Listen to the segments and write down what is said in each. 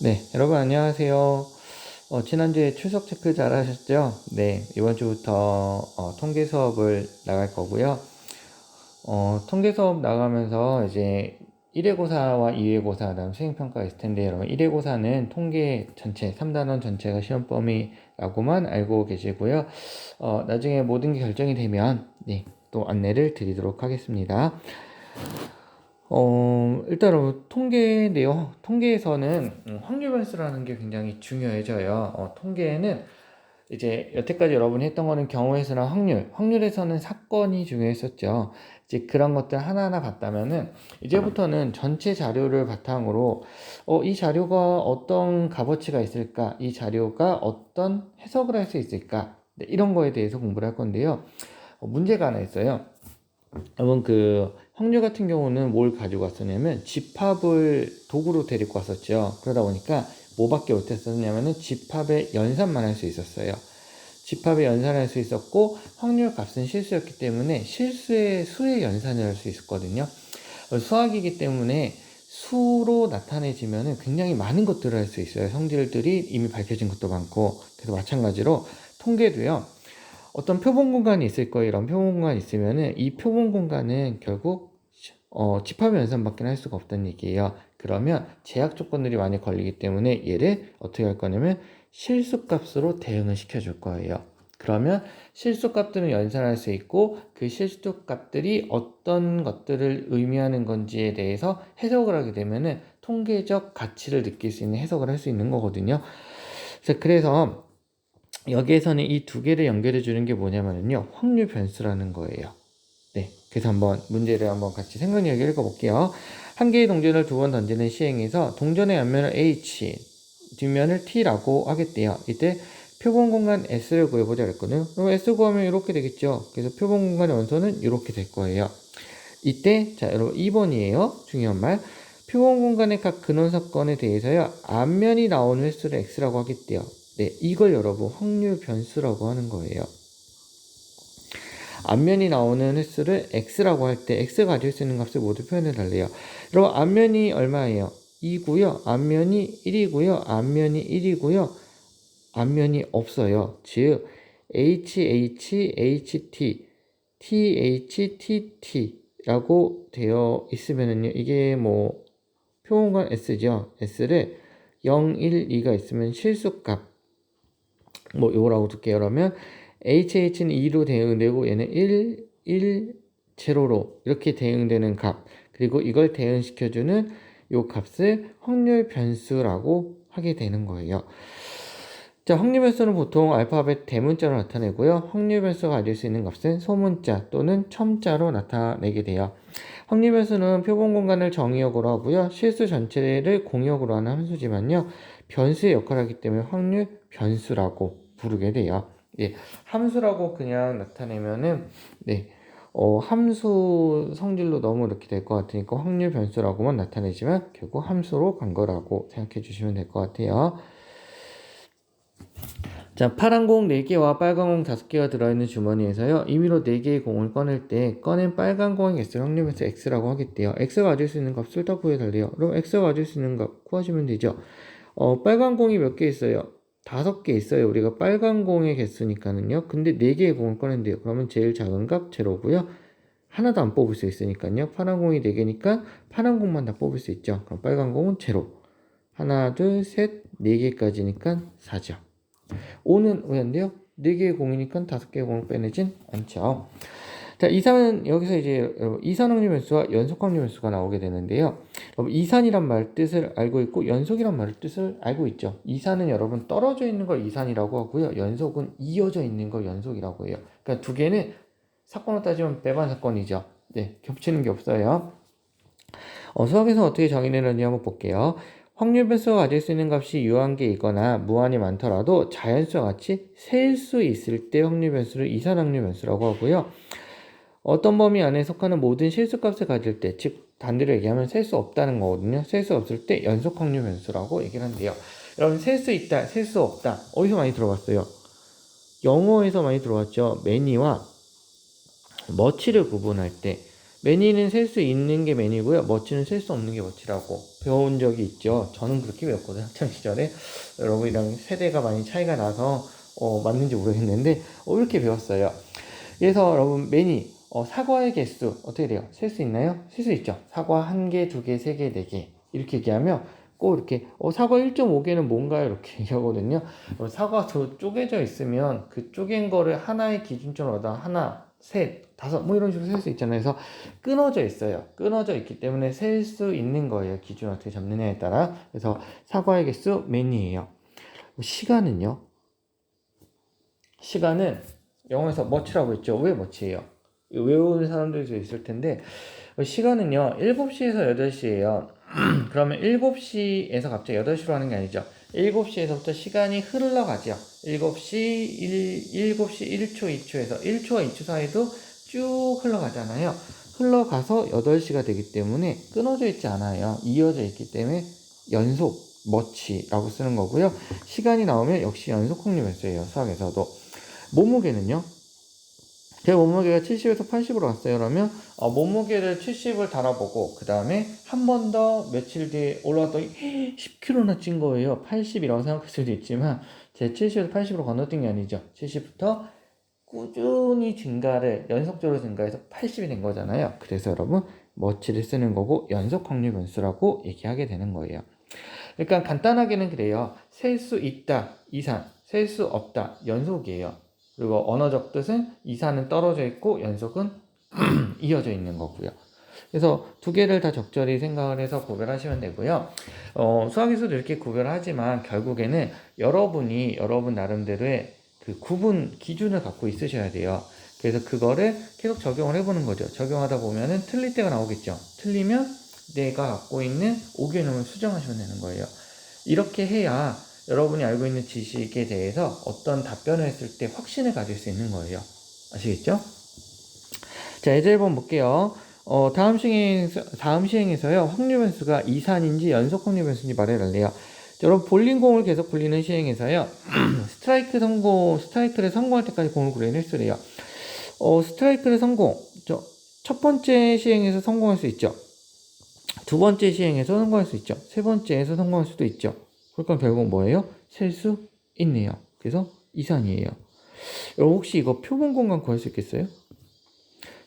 네, 여러분 안녕하세요. 지난주에 출석 체크 잘 하셨죠? 네, 이번 주부터 통계 수업을 나갈 거고요. 통계 수업 나가면서 이제 1회고사와 2회고사, 그다음 수행평가가 있을 텐데, 여러분 1회고사는 통계 전체, 3단원 전체가 시험 범위라고만 알고 계시고요. 나중에 모든 게 결정이 되면, 네, 또 안내를 드리도록 하겠습니다. 일단 통계인데요. 통계에서는 확률 변수라는 게 굉장히 중요해져요. 통계에는 이제 여태까지 여러분이 했던 거는 경우의 수나 확률에서는 사건이 중요했었죠. 이제 그런 것들 하나하나 봤다면은 이제부터는 전체 자료를 바탕으로 이 자료가 어떤 값어치가 있을까? 이 자료가 어떤 해석을 할 수 있을까? 네, 이런 거에 대해서 공부를 할 건데요. 문제가 하나 있어요. 여러분 확률 같은 경우는 뭘 가지고 왔었냐면 집합을 도구로 데리고 왔었죠. 그러다 보니까 뭐밖에 못했었냐면은 집합의 연산만 할 수 있었어요. 집합의 연산을 할 수 있었고 확률 값은 실수였기 때문에 실수의 수의 연산을 할 수 있었거든요. 수학이기 때문에 수로 나타내지면은 굉장히 많은 것들을 할 수 있어요. 성질들이 이미 밝혀진 것도 많고. 그래서 마찬가지로 통계도요. 어떤 표본 공간이 있을 거예요. 이런 표본 공간이 있으면은 이 표본 공간은 결국 집합 연산밖에 할 수가 없다는 얘기예요. 그러면 제약 조건들이 많이 걸리기 때문에 얘를 어떻게 할 거냐면 실수값으로 대응을 시켜줄 거예요. 그러면 실수값들은 연산할 수 있고 그 실수값들이 어떤 것들을 의미하는 건지에 대해서 해석을 하게 되면은 통계적 가치를 느낄 수 있는 해석을 할 수 있는 거거든요. 그래서 여기에서는 이 두 개를 연결해 주는 게 뭐냐면요, 확률 변수라는 거예요. 네, 그래서 한번 문제를 한번 같이 생각 이야기 읽어볼게요. 한 개의 동전을 두 번 던지는 시행에서 동전의 앞면을 H, 뒷면을 T라고 하겠대요. 이때 표본 공간 S를 구해보자 그랬거든요. 그럼 S 구하면 이렇게 되겠죠. 그래서 표본 공간의 원소는 이렇게 될 거예요. 이때 자 여러분 2번이에요. 중요한 말. 표본 공간의 각 근원 사건에 대해서요, 앞면이 나오는 횟수를 X라고 하겠대요. 네, 이걸 여러분 확률 변수라고 하는 거예요. 앞면이 나오는 횟수를 x라고 할 때 x가 가질 수 있는 값을 모두 표현해 달래요. 여러분 앞면이 얼마예요? 2고요. 앞면이 1이고요. 앞면이 1이고요. 앞면이 없어요. 즉 HHHT, THTT라고 되어 있으면은요, 이게 뭐 표본관 S죠. S를 0, 1, 2가 있으면 실수값 뭐 요거라고 둘게요. 그러면 HH는 2로 대응되고 얘는 1, 1, 제로로 이렇게 대응되는 값, 그리고 이걸 대응시켜주는 요 값을 확률 변수라고 하게 되는 거예요. 자, 확률 변수는 보통 알파벳 대문자로 나타내고요. 확률 변수가 가질 수 있는 값은 소문자 또는 첨자로 나타내게 돼요. 확률 변수는 표본 공간을 정의역으로 하고요. 실수 전체를 공역으로 하는 함수지만요, 변수의 역할을 하기 때문에 확률 변수라고 부르게 돼요. 예, 함수라고 그냥 나타내면은 네, 함수 성질로 너무 이렇게 될 것 같으니까 확률 변수라고만 나타내지만 결국 함수로 간 거라고 생각해 주시면 될 것 같아요. 자, 파란 공 4개와 빨간 공 5개가 들어있는 주머니에서요, 임의로 4개의 공을 꺼낼 때 꺼낸 빨간 공의 개수를 확률 변수 x라고 하겠대요. x가 가질 수 있는 값을 딱 구해달래요. 그럼 x가 가질 수 있는 값 구하시면 되죠. 빨간 공이 몇 개 있어요? 5개 있어요. 우리가 빨간 공의 개수니까는요. 근데 4개의 공을 꺼낸대요. 그러면 제일 작은 값 제로고요. 하나도 안 뽑을 수 있으니까요. 파란 공이 4개니까 파란 공만 다 뽑을 수 있죠. 그럼 빨간 공은 제로. 하나, 둘, 셋, 4개까지니까 4죠. 5는 왜 안 돼요? 4개의 공이니까 5개의 공을 빼내진 않죠. 자, 이산은 여기서 이제 이산 확률 변수와 연속 확률 변수가 나오게 되는데요. 여러분 이산이란 말 뜻을 알고 있고 연속이란 말 뜻을 알고 있죠. 이산은 여러분 떨어져 있는 걸 이산이라고 하고요. 연속은 이어져 있는 걸 연속이라고 해요. 그러니까 두 개는 사건으로 따지면 배반 사건이죠. 네, 겹치는 게 없어요. 수학에서 어떻게 정의되는지 한번 볼게요. 확률 변수가 가질 수 있는 값이 유한계이거나 무한히 많더라도 자연수와 같이 셀 수 있을 때 확률 변수를 이산 확률 변수라고 하고요. 어떤 범위 안에 속하는 모든 실수값을 가질 때, 즉 반대로 얘기하면 셀 수 없다는 거거든요. 셀 수 없을 때 연속 확률 변수라고 얘기를 한대요. 여러분 셀 수 있다, 셀 수 없다 어디서 많이 들어봤어요? 영어에서 많이 들어봤죠. 매니와 머치를 구분할 때 many는 셀 수 있는 게 many고요. much는 셀 수 없는 게 much라고 배운 적이 있죠. 저는 그렇게 배웠거든요. 학창 시절에. 여러분이랑 세대가 많이 차이가 나서 맞는지 모르겠는데 이렇게 배웠어요. 그래서 여러분 many 사과의 개수 어떻게 돼요? 셀 수 있나요? 셀 수 있죠. 사과 1개, 2개, 3개, 4개 이렇게 얘기하면 꼭 이렇게 사과 1.5개는 뭔가요? 이렇게 얘기하거든요. 사과 더 쪼개져 있으면 그 쪼갠 거를 하나의 기준점으로 얻어 하나, 셋, 다섯 뭐 이런 식으로 셀 수 있잖아요. 그래서 끊어져 있어요. 끊어져 있기 때문에 셀 수 있는 거예요. 기준 어떻게 잡느냐에 따라. 그래서 사과의 개수 many예요. 시간은요? 시간은 영어에서 much라고 했죠. 왜 much예요? 외우는 사람들도 있을 텐데 시간은요 7시에서 8시예요. 그러면 7시에서 갑자기 8시로 하는 게 아니죠. 7시에서부터 시간이 흘러가죠. 7시 1초 2초에서 1초와 2초 사이도 쭉 흘러가잖아요. 흘러가서 8시가 되기 때문에 끊어져 있지 않아요. 이어져 있기 때문에 연속 much라고 쓰는 거고요. 시간이 나오면 역시 연속 확률변수예요. 수학에서도. 몸무게는요. 제 몸무게가 70에서 80으로 갔어요. 그러면 몸무게를 70을 달아보고 그 다음에 한 번 더 며칠 뒤에 올라갔더니 10kg나 찐 거예요. 80이라고 생각할 수도 있지만 제 70에서 80으로 건너뛴 게 아니죠. 70부터 꾸준히 증가를 연속적으로 증가해서 80이 된 거잖아요. 그래서 여러분 머치를 쓰는 거고 연속 확률 변수라고 얘기하게 되는 거예요. 그러니까 간단하게는 그래요. 셀 수 있다 이산, 셀 수 없다 연속이에요. 그리고 언어적 뜻은 이산은 떨어져 있고 연속은 이어져 있는 거고요. 그래서 두 개를 다 적절히 생각을 해서 구별하시면 되고요. 수학에서도 이렇게 구별하지만 결국에는 여러분이 여러분 나름대로의 그 구분 기준을 갖고 있으셔야 돼요. 그래서 그거를 계속 적용을 해보는 거죠. 적용하다 보면은 틀릴 때가 나오겠죠. 틀리면 내가 갖고 있는 오개념을 수정하시면 되는 거예요. 이렇게 해야 여러분이 알고 있는 지식에 대해서 어떤 답변을 했을 때 확신을 가질 수 있는 거예요. 아시겠죠? 자, 예제 1번 볼게요. 다음 시행에서요, 확률 변수가 이산인지 연속 확률 변수인지 말해달래요. 여러분, 볼링공을 계속 굴리는 시행에서요, 스트라이크를 성공할 때까지 공을 굴리는 횟수래요. 스트라이크를 첫 번째 시행에서 성공할 수 있죠. 두 번째 시행에서 성공할 수 있죠. 세 번째에서 성공할 수도 있죠. 그러니까 결국 뭐예요? 셀 수 있네요. 그래서 이산이에요. 여러분 혹시 이거 표본 공간 구할 수 있겠어요?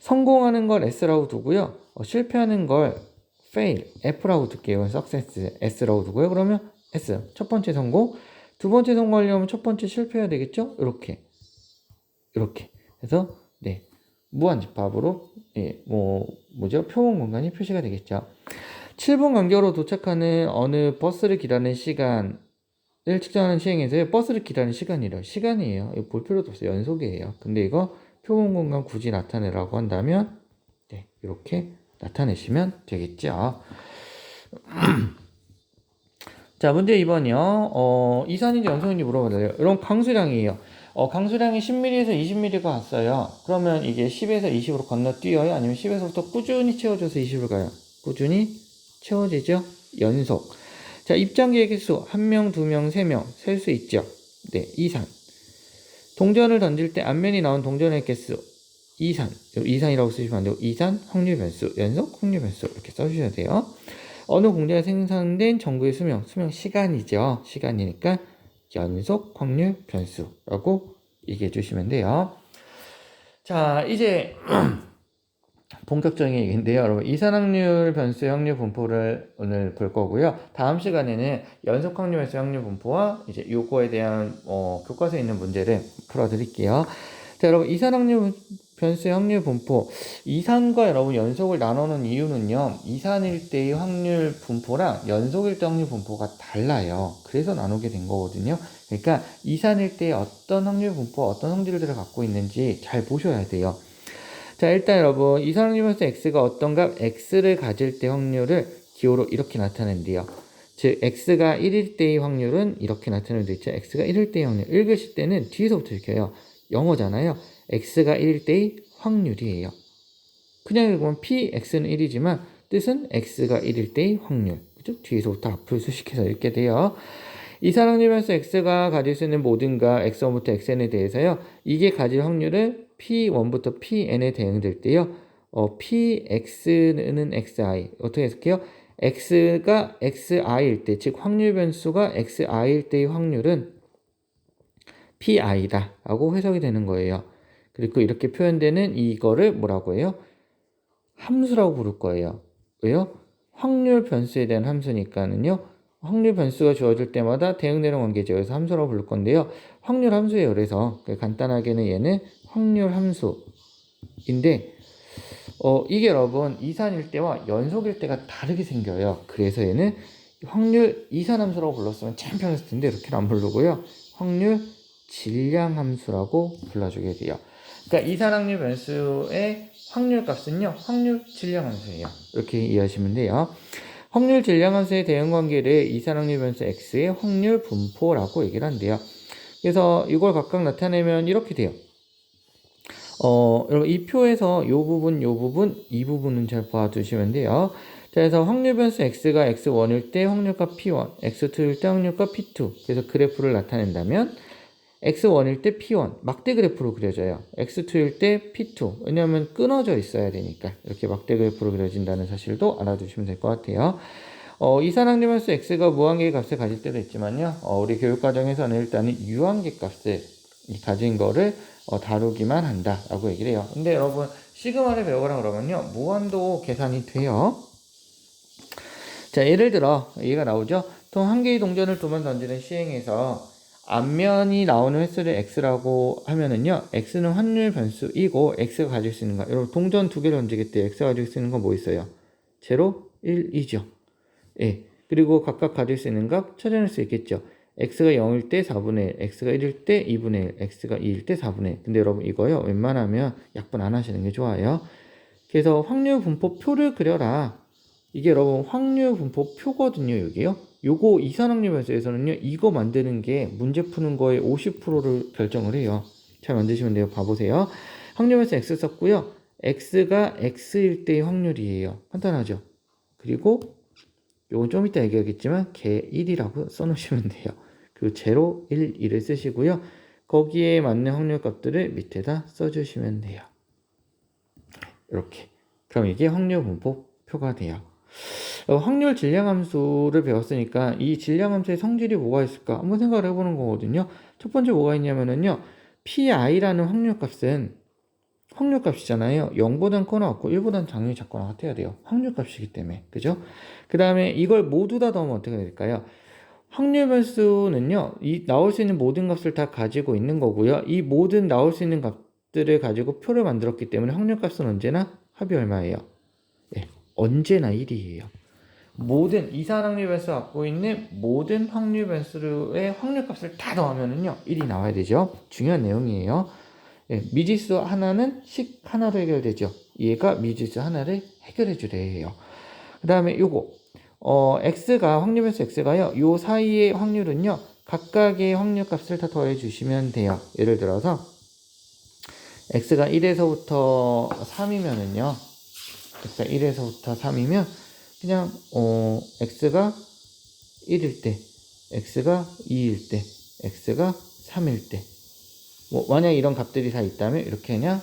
성공하는 걸 S라고 두고요. 실패하는 걸 fail, F라고 둘게요. success, S라고 두고요. 그러면 S, 첫 번째 성공. 두 번째 성공하려면 첫 번째 실패해야 되겠죠? 이렇게. 그래서 네, 무한집합으로 표본 공간이 표시가 되겠죠. 7분 간격으로 도착하는 어느 버스를 기다리는 시간을 측정하는 시행에서요. 버스를 기다리는 시간이래요. 시간이에요. 이거 볼 필요도 없어요. 연속이에요. 근데 이거 표본 공간 굳이 나타내라고 한다면 네, 이렇게 나타내시면 되겠죠. 자, 문제 2번이요. 이산인지 연속인지 물어봐요. 이런 강수량이에요. 강수량이 10mm에서 20mm가 왔어요. 그러면 이게 10에서 20으로 건너뛰어요? 아니면 10에서부터 꾸준히 채워져서 20으로 가요? 꾸준히 채워지죠? 연속. 자, 입장기의 개수 1명, 2명, 3명 셀 수 있죠? 네, 이산. 동전을 던질 때 앞면이 나온 동전의 개수 이산이라고 쓰시면 안 되고 이산 확률 변수, 연속 확률 변수 이렇게 써주셔야 돼요. 어느 공장에 생산된 전구의 수명 시간이죠. 시간이니까 연속 확률 변수라고 얘기해 주시면 돼요. 자, 이제 본격적인 얘기인데요. 여러분, 이산확률 변수의 확률 분포를 오늘 볼 거고요. 다음 시간에는 연속 확률 변수 확률 분포와 이제 요거에 대한 교과서에 있는 문제를 풀어 드릴게요. 자, 여러분, 이산확률 변수의 확률 분포. 이산과 여러분 연속을 나누는 이유는요. 이산일 때의 확률 분포랑 연속일 때 확률 분포가 달라요. 그래서 나누게 된 거거든요. 그러니까 이산일 때 어떤 확률 분포, 어떤 성질들을 갖고 있는지 잘 보셔야 돼요. 자, 일단 여러분 이산확률 변수 x가 어떤 값 x를 가질 때 확률을 기호로 이렇게 나타낸대요. 즉 x가 1일 때의 확률은 이렇게 나타내면 되죠. x가 1일 때의 확률. 읽으실 때는 뒤에서부터 읽혀요. 영어잖아요. x가 1일 때의 확률이에요. 그냥 읽으면 px는 1이지만 뜻은 x가 1일 때의 확률. 그죠? 뒤에서부터 앞으로 수식해서 읽게 돼요. 이산확률 변수 x가 가질 수 있는 모든 값 x1부터 xn에 대해서요. 이게 가질 확률을 p1부터 pn에 대응될 때요. px는 xi 어떻게 해석해요? x가 xi일 때, 즉 확률 변수가 xi일 때의 확률은 pi다 라고 해석이 되는 거예요. 그리고 이렇게 표현되는 이거를 뭐라고 해요? 함수라고 부를 거예요. 왜요? 확률 변수에 대한 함수니까는요. 확률 변수가 주어질 때마다 대응되는 관계죠. 그래서 함수라고 부를 건데요. 확률 함수예요. 그래서 간단하게는 얘는 확률 함수인데 이게 여러분 이산일 때와 연속일 때가 다르게 생겨요. 그래서 얘는 확률 이산함수라고 불렀으면 참 편했을 텐데 이렇게는 안 부르고요. 확률 질량함수라고 불러주게 돼요. 그러니까 이산확률 변수의 확률 값은요. 확률 질량함수예요. 이렇게 이해하시면 돼요. 확률 질량함수의 대응관계를 이산확률 변수 x의 확률 분포라고 얘기를 한대요. 그래서 이걸 각각 나타내면 이렇게 돼요. 여러분 이 표에서 요 부분, 이 부분은 잘 봐두시면 돼요. 자, 그래서 확률 변수 x가 x1일 때 확률값 p1, x2일 때 확률값 p2. 그래서 그래프를 나타낸다면 x1일 때 p1, 막대 그래프로 그려져요. x2일 때 p2. 왜냐하면 끊어져 있어야 되니까 이렇게 막대 그래프로 그려진다는 사실도 알아두시면 될 것 같아요. 이산항률 변수 x가 무한계의 값을 가질 때도 있지만요. 우리 교육과정에서는 일단은 유한계 값을 가진 거를 다루기만 한다라고 얘기를 해요. 근데 여러분 시그마를 배우거나 그러면요. 무한도 계산이 돼요. 자, 예를 들어 얘가 나오죠. 통 한 개의 동전을 두 번 던지는 시행에서 앞면이 나오는 횟수를 x라고 하면은요. x는 확률 변수이고 x가 가질 수 있는 거. 여러분 동전 두 개를 던지게 때 x가 가질 수 있는 건 뭐 있어요? 0, 1, 2죠. 예. 그리고 각각 가질 수 있는 값 찾아낼 수 있겠죠. x가 0일 때 4분의 1, x가 1일 때 2분의 1, x가 2일 때 4분의 1. 근데 여러분 이거요. 웬만하면 약분 안 하시는 게 좋아요. 그래서 확률 분포 표를 그려라. 이게 여러분 확률 분포 표거든요. 여기요. 요거 이산확률 변수에서는요. 이거 만드는 게 문제 푸는 거의 50%를 결정을 해요. 잘 만드시면 돼요. 봐보세요. 확률 변수 x 썼고요. x가 x일 때의 확률이에요. 간단하죠. 그리고 요건 좀 이따 얘기하겠지만 개 1이라고 써놓으시면 돼요. 그리고 0, 1, 2를 쓰시고요. 거기에 맞는 확률 값들을 밑에다 써주시면 돼요. 이렇게. 그럼 이게 확률 분포 표가 돼요. 확률 질량함수를 배웠으니까 이 질량함수의 성질이 뭐가 있을까 한번 생각을 해보는 거거든요. 첫 번째 뭐가 있냐면은요. pi라는 확률값은 확률값이잖아요. 0보단 커나 같고 1보단 당연히 작거나 같아야 돼요. 확률값이기 때문에. 그죠? 그 다음에 이걸 모두 다 넣으면 어떻게 될까요? 확률 변수는요. 이 나올 수 있는 모든 값을 다 가지고 있는 거고요. 이 모든 나올 수 있는 값들을 가지고 표를 만들었기 때문에 확률값은 언제나 합이 얼마예요? 네, 언제나 1이에요. 모든 이산확률 변수가 갖고 있는 모든 확률 변수의 확률값을 다 더하면은요. 1이 나와야 되죠. 중요한 내용이에요. 예, 미지수 하나는 식 하나로 해결되죠. 얘가 미지수 하나를 해결해 주래요. 그 다음에 요거 x가 확률 변수 x가요. 요 사이의 확률은요. 각각의 확률값을 다 더해 주시면 돼요. 예를 들어서 x가 1에서부터 3이면은요. x가 1에서부터 3이면 그냥 x가 1일 때, x가 2일 때, x가 3일 때 만약 이런 값들이 다 있다면 이렇게 그냥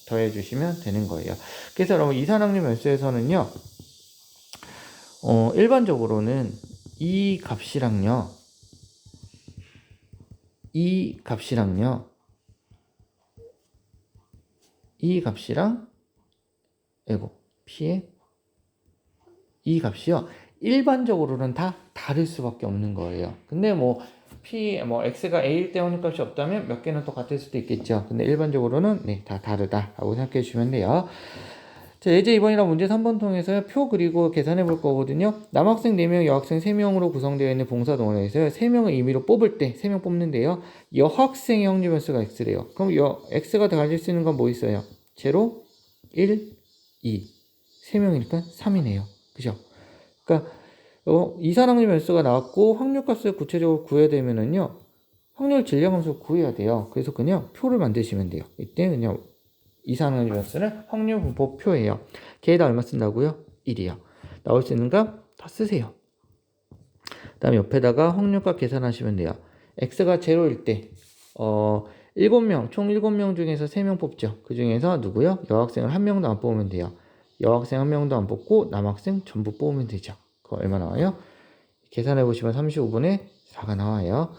더해 주시면 되는 거예요. 그래서 여러분 이산확률 변수에서는요. 일반적으로는 이 값이랑요. 이 값이랑 p의 이 값이요. 일반적으로는 다 다를 수밖에 없는 거예요. 근데 x가 a일 때 확률값이 없다면 몇 개는 또 같을 수도 있겠죠. 근데 일반적으로는 네, 다 다르다라고 생각해 주시면 돼요. 자, 예제 2번이랑 문제 3번 통해서 표 그리고 계산해 볼 거거든요. 남학생 4명, 여학생 3명으로 구성되어 있는 봉사 동호회에서요. 3명을 임의로 뽑을 때 3명 뽑는데요. 여학생의 확률 변수가 x래요. 그럼 x가 가질 수 있는 건 뭐 있어요? 0, 1, 2. 3명이니까 3이네요. 그죠? 그러니까 이산확률 변수가 나왔고 확률값을 구체적으로 구해야 되면은요. 확률 질량함수 구해야 돼요. 그래서 그냥 표를 만드시면 돼요. 이때 그냥 이산확률 변수는 확률 분포 표예요. 걔에다 얼마 쓴다고요? 1이요. 나올 수 있는 값 다 쓰세요. 그 다음에 옆에다가 확률값 계산하시면 돼요. x가 0일 때 7명, 총 7명 중에서 3명 뽑죠. 그 중에서 누구요? 여학생을 1명도 안 뽑으면 돼요. 여학생 1명도 안 뽑고 남학생 전부 뽑으면 되죠. 그거 얼마 나와요? 계산해 보시면 35분의 4가 나와요.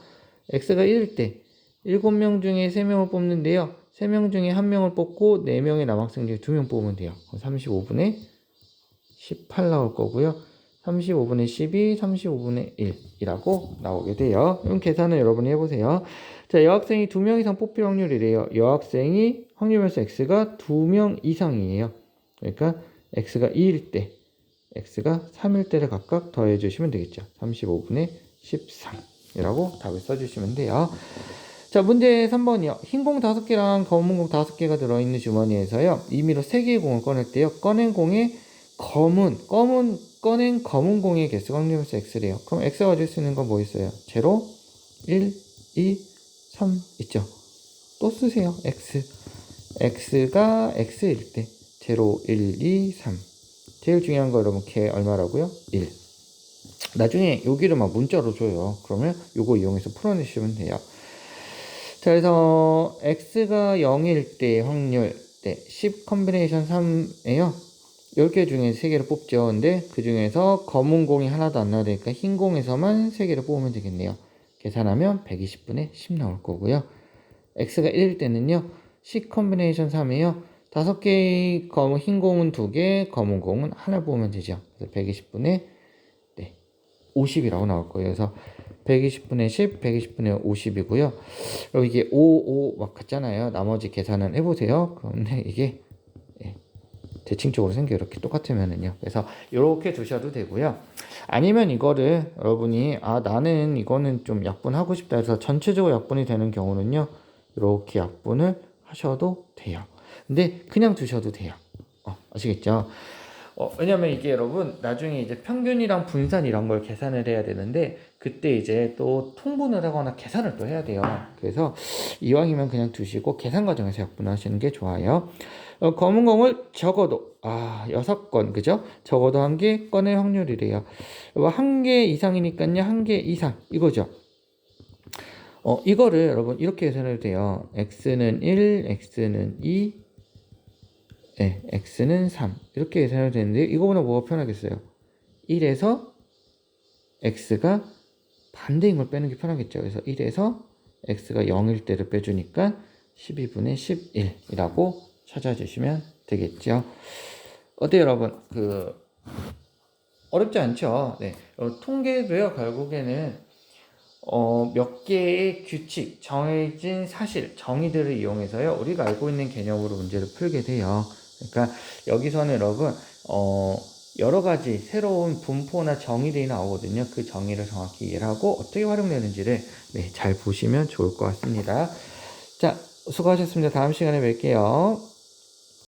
x가 1일 때 7명 중에 3명을 뽑는데요. 3명 중에 1명을 뽑고 4명의 남학생 중에 2명 뽑으면 돼요. 35분의 18 나올 거고요. 35분의 12, 35분의 1이라고 나오게 돼요. 이런 계산을 여러분이 해보세요. 자, 여학생이 2명 이상 뽑힐 확률이래요. 여학생이 확률별수 x가 2명 이상이에요. 그러니까 x가 2일 때, x가 3일 때를 각각 더해 주시면 되겠죠. 35분의 13이라고 답을 써주시면 돼요. 자, 문제 3번이요. 흰 공 5개랑 검은 공 5개가 들어있는 주머니에서요. 임의로 3개의 공을 꺼낼 때요. 꺼낸 공의 꺼낸 검은 공의 개수가 확률별수 x래요. 그럼 x가 가질 수 있는 건 뭐 있어요? 0, 1, 2, 3 있죠. 또 쓰세요. x가 x일 때 0, 1, 2, 3. 제일 중요한 거 여러분 걔 얼마라고요? 1. 나중에 여기를 막 문자로 줘요. 그러면 요거 이용해서 풀어내시면 돼요. 자, 그래서 x가 0일 때 확률 10 컨비네이션 3에요. 10개 중에 3개를 뽑죠. 근데 그 중에서 검은 공이 하나도 안 나와야 되니까 흰 공에서만 3개를 뽑으면 되겠네요. 계산하면 120분의 10 나올 거고요. x가 1일 때는요. 10 컨비네이션 3이에요. 5개의 흰 공은 2개, 검은 공은 하나 뽑으면 되죠. 그래서 120분의 50이라고 나올 거예요. 그래서 120분의 10, 120분의 50이고요. 그리고 이게 5, 5 막 같잖아요. 나머지 계산은 해보세요. 그런데 이게 대칭적으로 생겨 이렇게 똑같으면은요. 그래서 이렇게 두셔도 되고요. 아니면 이거를 여러분이 나는 이거는 좀 약분하고 싶다 해서 전체적으로 약분이 되는 경우는요. 이렇게 약분을 하셔도 돼요. 근데 그냥 두셔도 돼요. 아시겠죠? 왜냐면 이게 여러분 나중에 이제 평균이랑 분산 이런 걸 계산을 해야 되는데 그때 이제 또 통분을 하거나 계산을 또 해야 돼요. 그래서 이왕이면 그냥 두시고 계산 과정에서 약분하시는 게 좋아요. 검은 공을 적어도 6건 그죠? 적어도 1개 꺼낼 확률이래요. 1개 이상이니까요. 1개 이상 이거죠. 이거를 여러분 이렇게 계산해도 돼요. x는 1, x는 2, x는 3 이렇게 계산해도 되는데 이거보다 뭐가 편하겠어요? 1에서 x가 반대인 걸 빼는 게 편하겠죠. 그래서 1에서 x가 0일 때를 빼주니까 12분의 11이라고 찾아주시면 되겠죠. 어때요 여러분? 어렵지 않죠? 네. 통계도요 결국에는 몇 개의 규칙, 정해진 사실, 정의들을 이용해서요 우리가 알고 있는 개념으로 문제를 풀게 돼요. 그러니까 여기서는 여러분 여러 가지 새로운 분포나 정의들이 나오거든요. 그 정의를 정확히 이해를 하고 어떻게 활용되는지를 잘 보시면 좋을 것 같습니다. 자, 수고하셨습니다. 다음 시간에 뵐게요.